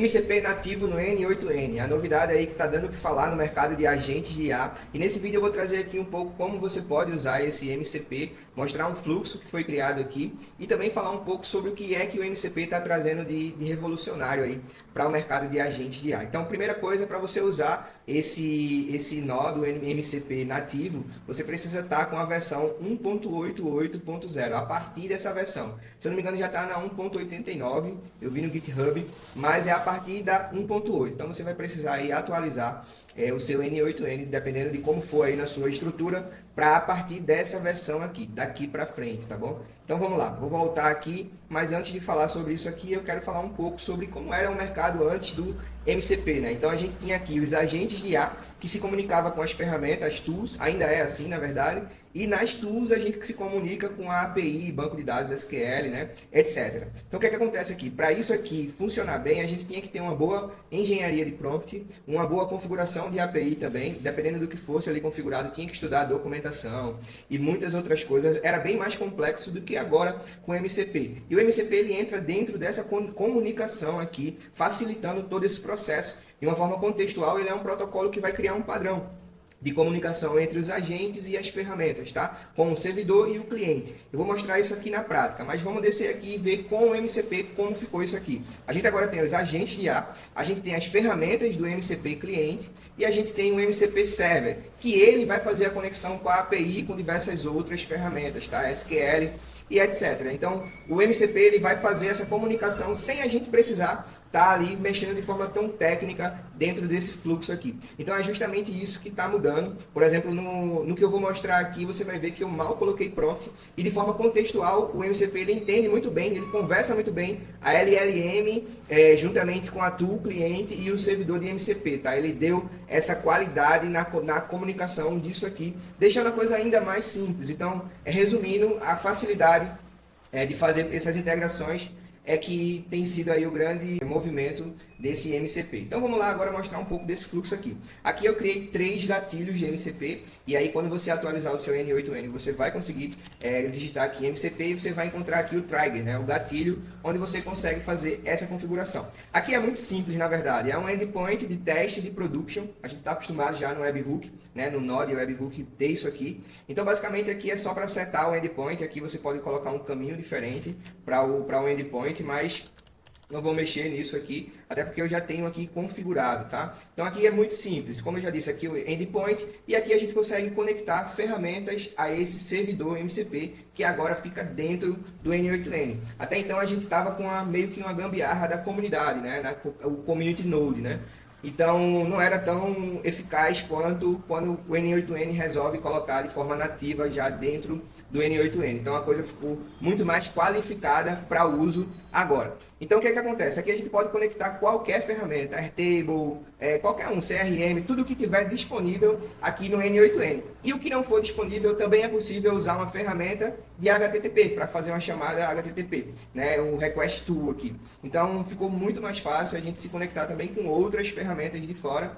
MCP nativo no N8N, a novidade aí que está dando o que falar no mercado de agentes de IA. E nesse vídeo eu vou trazer aqui um pouco como você pode usar esse MCP, mostrar um fluxo que foi criado aqui e também falar um pouco sobre o que é que o MCP está trazendo de revolucionário aí para o mercado de agentes de IA. Então, primeira coisa, para você usar esse nó do MCP nativo, você precisa estar com a versão 1.88.0, a partir dessa versão. Se eu não me engano já está na 1.89, eu vi no GitHub, mas é a partir da 1.8. Então você vai precisar aí atualizar o seu N8N, dependendo de como for aí na sua estrutura, para a partir dessa versão aqui, daqui para frente, tá bom? Então vamos lá, vou voltar aqui, mas antes de falar sobre isso aqui, eu quero falar um pouco sobre como era o mercado antes do MCP, né? Então a gente tinha aqui os agentes de IA que se comunicava com as ferramentas, as tools, ainda é assim na verdade, e nas tools a gente que se comunica com a API, banco de dados SQL, né, etc. Então o que é que acontece aqui? Para isso aqui funcionar bem, a gente tinha que ter uma boa engenharia de prompt, uma boa configuração de API também, dependendo do que fosse ali configurado, tinha que estudar a documentação e muitas outras coisas. Era bem mais complexo do que agora com o MCP. E o MCP ele entra dentro dessa comunicação aqui, facilitando todo esse processo. De uma forma contextual, ele é um protocolo que vai criar um padrão de comunicação entre os agentes e as ferramentas, tá? Com o servidor e o cliente. Eu vou mostrar isso aqui na prática, mas vamos descer aqui e ver com o MCP como ficou isso aqui. A gente agora tem os agentes de IA, a gente tem as ferramentas do MCP cliente e a gente tem o MCP server, que ele vai fazer a conexão com a API e com diversas outras ferramentas, tá? SQL e etc. Então, o MCP ele vai fazer essa comunicação sem a gente precisar estar ali mexendo de forma tão técnica dentro desse fluxo aqui. Então é justamente isso que está mudando. Por exemplo, no que eu vou mostrar aqui, você vai ver que eu mal coloquei prompt e de forma contextual o MCP ele entende muito bem, ele conversa muito bem a LLM juntamente com a tool cliente e o servidor de MCP, tá? Ele deu essa qualidade na comunicação disso aqui, deixando a coisa ainda mais simples. Então, resumindo, a facilidade de fazer essas integrações é que tem sido aí o grande movimento desse MCP. Então vamos lá agora mostrar um pouco desse fluxo aqui. Aqui eu criei 3 gatilhos de MCP e aí quando você atualizar o seu N8N você vai conseguir digitar aqui MCP e você vai encontrar aqui o trigger, né, o gatilho onde você consegue fazer essa configuração. Aqui é muito simples na verdade, é um endpoint de teste de production, a gente está acostumado já no webhook, né, no Node webhook ter isso aqui. Então basicamente aqui é só para setar o endpoint, aqui você pode colocar um caminho diferente para o endpoint, mas não vou mexer nisso aqui, até porque eu já tenho aqui configurado, tá? Então aqui é muito simples, como eu já disse, aqui o endpoint, e aqui a gente consegue conectar ferramentas a esse servidor MCP, que agora fica dentro do N8N. Até então a gente estava com meio que uma gambiarra da comunidade, né? O Community Node, né? Então não era tão eficaz quanto quando o N8N resolve colocar de forma nativa já dentro do N8N. Então a coisa ficou muito mais qualificada para o uso agora. Então o que é que acontece? Aqui a gente pode conectar qualquer ferramenta, Airtable, qualquer um, CRM, tudo que tiver disponível aqui no N8N. E o que não for disponível também é possível usar uma ferramenta de HTTP para fazer uma chamada HTTP, né? O Request Tool aqui. Então ficou muito mais fácil a gente se conectar também com outras ferramentas de fora,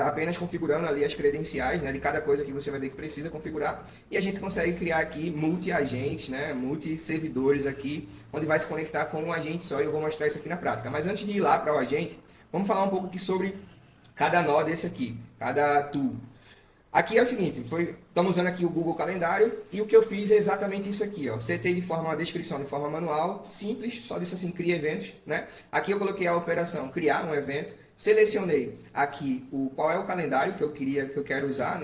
apenas configurando ali as credenciais, né, de cada coisa que você vai ver que precisa configurar, e a gente consegue criar aqui multi-agentes, né, multi-servidores aqui, onde vai se conectar com um agente só, e eu vou mostrar isso aqui na prática. Mas antes de ir lá para o agente, vamos falar um pouco aqui sobre cada nó desse aqui, cada tool. Aqui é o seguinte, estamos usando aqui o Google Calendário e o que eu fiz é exatamente isso aqui, ó. Setei de forma, uma descrição de forma manual, simples, só disse assim, cria eventos, né? Aqui eu coloquei a operação criar um evento, selecionei aqui qual é o calendário que eu quero usar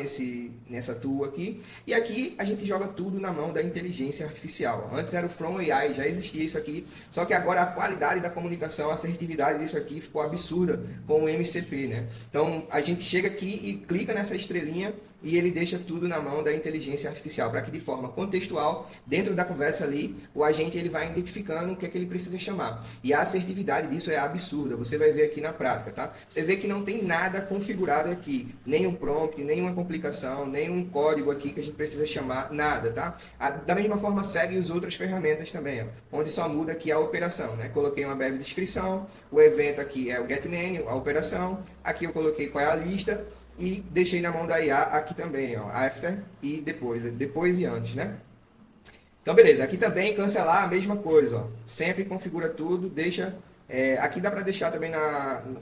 nessa tool aqui, e aqui a gente joga tudo na mão da inteligência artificial. Antes era o From AI, já existia isso aqui, só que agora a qualidade da comunicação, a assertividade disso aqui ficou absurda com o MCP, né? Então a gente chega aqui e clica nessa estrelinha e ele deixa tudo na mão da inteligência artificial, para que de forma contextual, dentro da conversa ali, o agente ele vai identificando o que é que ele precisa chamar. E a assertividade disso é absurda, você vai ver aqui na prática, tá? Você vê que não tem nada configurado aqui, nenhum prompt, nenhuma complicação, nenhum código aqui que a gente precisa chamar, nada, tá? Da mesma forma segue as outras ferramentas também, ó, onde só muda aqui a operação, né? Coloquei uma breve descrição, o evento aqui é o getMenu, a operação, aqui eu coloquei qual é a lista e deixei na mão da IA aqui também, ó, after e depois e antes, né? Então beleza, aqui também cancelar a mesma coisa, ó. Sempre configura tudo, deixa Aqui dá para deixar também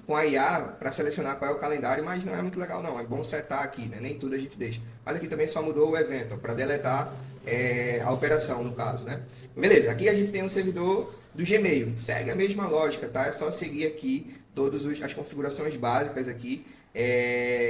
com a IA para selecionar qual é o calendário, mas não é muito legal não. É bom setar aqui, né? Nem tudo a gente deixa. Mas aqui também só mudou o evento, para deletar a operação, no caso, né? Beleza, aqui a gente tem um servidor do Gmail. Segue a mesma lógica, tá? É só seguir aqui todas as configurações básicas aqui.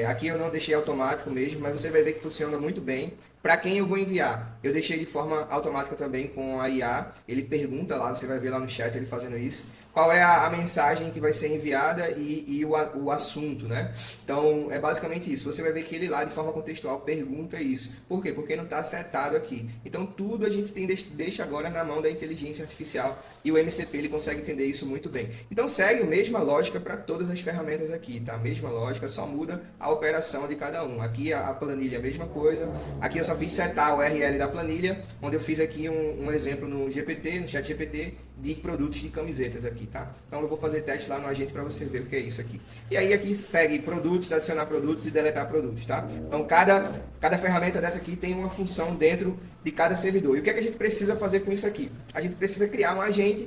Aqui eu não deixei automático mesmo, mas você vai ver que funciona muito bem. Para quem eu vou enviar, eu deixei de forma automática também com a IA. Ele pergunta lá, você vai ver lá no chat ele fazendo isso, qual é a mensagem que vai ser enviada e o assunto, né? Então é basicamente isso. Você vai ver que ele lá de forma contextual pergunta isso. Por quê? Porque não está setado aqui. Então tudo a gente deixa agora na mão da inteligência artificial e o MCP ele consegue entender isso muito bem. Então segue a mesma lógica para todas as ferramentas aqui, tá? A mesma lógica, só muda a operação de cada um. Aqui a planilha é a mesma coisa. Aqui eu só fiz setar o URL da planilha, onde eu fiz aqui um exemplo no GPT, no chat GPT, de produtos de camisetas aqui, tá? Então eu vou fazer teste lá no agente para você ver o que é isso aqui. E aí aqui segue produtos, adicionar produtos e deletar produtos, tá? Então cada ferramenta dessa aqui tem uma função dentro de cada servidor. E o que é que a gente precisa fazer com isso aqui? A gente precisa criar um agente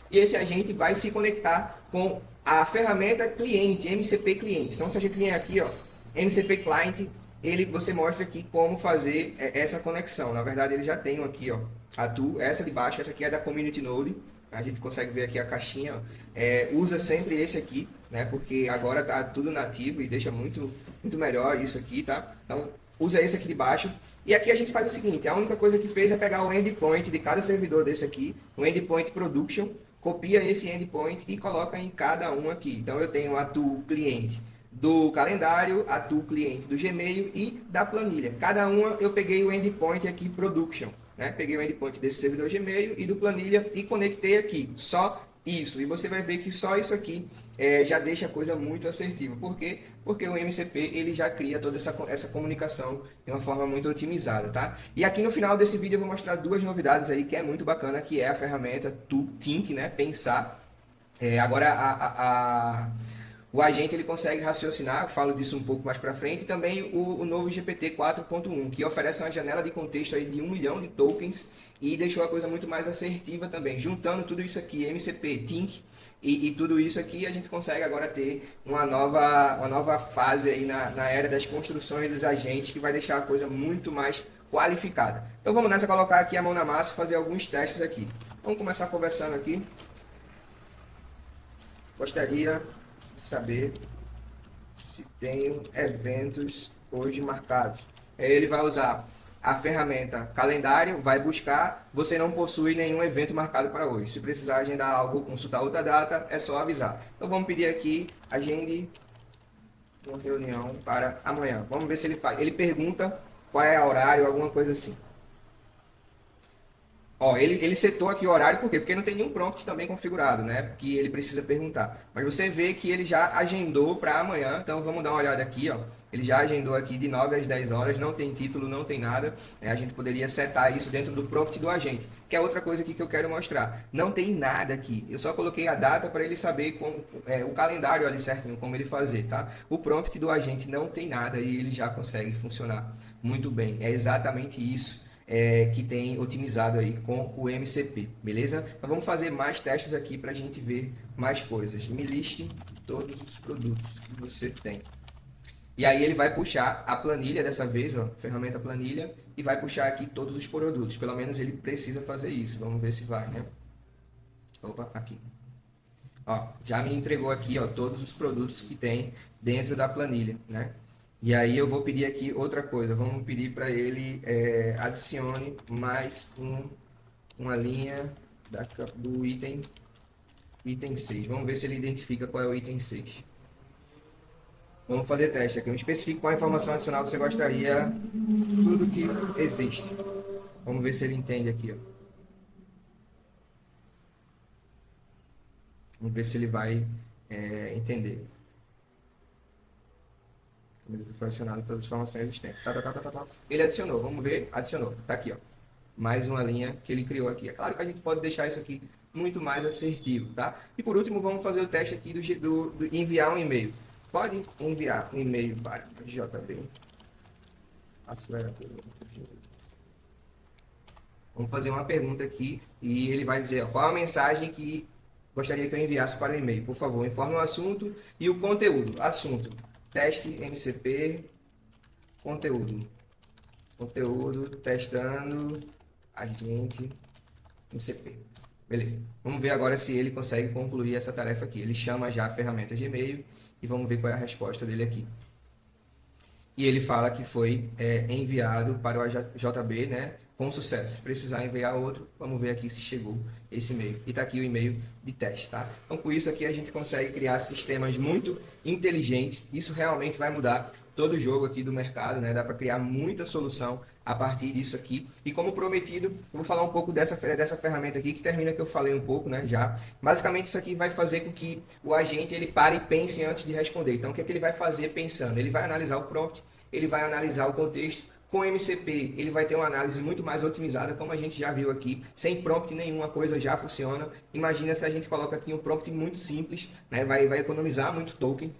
e esse agente vai se conectar com a ferramenta cliente, MCP cliente. Então se a gente vier aqui, ó, MCP client, você mostra aqui como fazer essa conexão. Na verdade ele já tem aqui, ó, essa de baixo, essa aqui é da Community Node. A gente consegue ver aqui a caixinha, ó. Usa sempre esse aqui, né? Porque agora tá tudo nativo e deixa muito melhor isso aqui, tá? Então usa esse aqui de baixo. E aqui a gente faz o seguinte, a única coisa que fez é pegar o endpoint de cada servidor desse aqui, o endpoint production, copia esse endpoint e coloca em cada um aqui. Então eu tenho a tool cliente do calendário, a tool cliente do Gmail e da planilha. Cada uma eu peguei o endpoint aqui production, né? Peguei o endpoint desse servidor Gmail e do planilha e conectei aqui. Só isso. E você vai ver que só isso aqui já deixa a coisa muito assertiva. Por quê? Porque o MCP ele já cria toda essa comunicação de uma forma muito otimizada, tá? E aqui no final desse vídeo eu vou mostrar duas novidades aí que é muito bacana, que é a ferramenta Think, né? Pensar. Agora o agente ele consegue raciocinar, falo disso um pouco mais para frente, e também o novo GPT 4.1, que oferece uma janela de contexto aí de 1 milhão de tokens e deixou a coisa muito mais assertiva também. Juntando tudo isso aqui, MCP, Think e tudo isso aqui, a gente consegue agora ter uma nova fase aí na era das construções dos agentes, que vai deixar a coisa muito mais qualificada. Então vamos nessa, colocar aqui a mão na massa e fazer alguns testes aqui. Vamos começar conversando aqui. Gostaria de saber se tenho eventos hoje marcados. Ele vai usar a ferramenta calendário, vai buscar, você não possui nenhum evento marcado para hoje. Se precisar agendar algo ou consultar outra data, é só avisar. Então vamos pedir aqui, agende uma reunião para amanhã. Vamos ver se ele faz. Ele pergunta qual é o horário, alguma coisa assim. Ó, ele setou aqui o horário, por quê? Porque não tem nenhum prompt também configurado, né? Que ele precisa perguntar. Mas você vê que ele já agendou para amanhã, então vamos dar uma olhada aqui, ó. Ele já agendou aqui de 9 às 10 horas, não tem título, não tem nada. A gente poderia setar isso dentro do prompt do agente, que é outra coisa aqui que eu quero mostrar. Não tem nada aqui, eu só coloquei a data para ele saber o calendário ali certinho, como ele fazer, tá? O prompt do agente não tem nada e ele já consegue funcionar muito bem. É exatamente isso. Que tem otimizado aí com o MCP, beleza? Então vamos fazer mais testes aqui para a gente ver mais coisas. Me liste todos os produtos que você tem. E aí ele vai puxar a planilha dessa vez, ó, ferramenta planilha, e vai puxar aqui todos os produtos. Pelo menos ele precisa fazer isso. Vamos ver se vai, né? Opa, aqui. Ó, já me entregou aqui, ó, todos os produtos que tem dentro da planilha, né? E aí eu vou pedir aqui outra coisa, vamos pedir para ele adicione mais uma linha do item 6. Vamos ver se ele identifica qual é o item 6. Vamos fazer teste aqui. Especifique qual a informação adicional você gostaria, tudo que existe. Vamos ver se ele entende aqui, ó. Vamos ver se ele vai entender. Foi adicionado todas as informações existentes. Ele adicionou, vamos ver, adicionou. Tá aqui, ó. Mais uma linha que ele criou aqui. É claro que a gente pode deixar isso aqui muito mais assertivo, tá? E por último, vamos fazer o teste aqui do enviar um e-mail. Pode enviar um e-mail para JB. Vamos fazer uma pergunta aqui e ele vai dizer, ó, qual a mensagem que gostaria que eu enviasse para o e-mail. Por favor, informe o assunto e o conteúdo. Assunto, teste MCP, conteúdo. Conteúdo, testando, agente, MCP. Beleza. Vamos ver agora se ele consegue concluir essa tarefa aqui. Ele chama já a ferramenta de e-mail e vamos ver qual é a resposta dele aqui. E ele fala que foi enviado para o JB, né, com sucesso. Se precisar enviar outro, vamos ver aqui se chegou esse e-mail. E está aqui o e-mail de teste, tá? Então, com isso aqui a gente consegue criar sistemas muito inteligentes. Isso realmente vai mudar todo o jogo aqui do mercado, né? Dá para criar muita solução a partir disso aqui. E como prometido, eu vou falar um pouco dessa ferramenta aqui, que termina que eu falei um pouco, né, já. Basicamente, isso aqui vai fazer com que o agente ele pare e pense antes de responder. Então, o que é que ele vai fazer pensando? Ele vai analisar o prompt, ele vai analisar o contexto. Com MCP, ele vai ter uma análise muito mais otimizada, como a gente já viu aqui. Sem prompt nenhuma coisa já funciona. Imagina se a gente coloca aqui um prompt muito simples, né? Vai economizar muito token,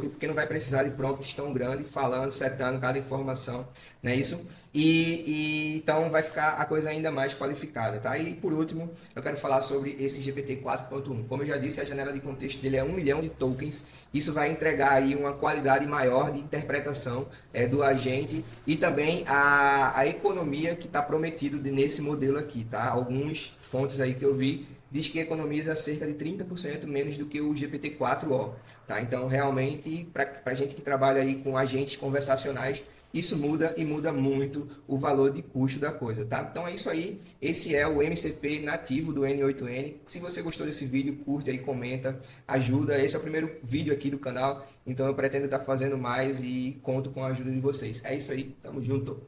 porque não vai precisar de prompts tão grandes, falando, setando cada informação, não é isso? Então vai ficar a coisa ainda mais qualificada, tá? E por último, eu quero falar sobre esse GPT 4.1. Como eu já disse, a janela de contexto dele é 1 milhão de tokens. Isso vai entregar aí uma qualidade maior de interpretação do agente e também a economia que está prometido nesse modelo aqui, tá? Algumas fontes aí que eu vi diz que economiza cerca de 30% menos do que o GPT-4o, tá? Então, realmente, para a gente que trabalha aí com agentes conversacionais, isso muda e muda muito o valor de custo da coisa, tá? Então é isso aí, esse é o MCP nativo do N8N. Se você gostou desse vídeo, curte aí, comenta, ajuda. Esse é o primeiro vídeo aqui do canal, então eu pretendo estar fazendo mais e conto com a ajuda de vocês. É isso aí, tamo junto!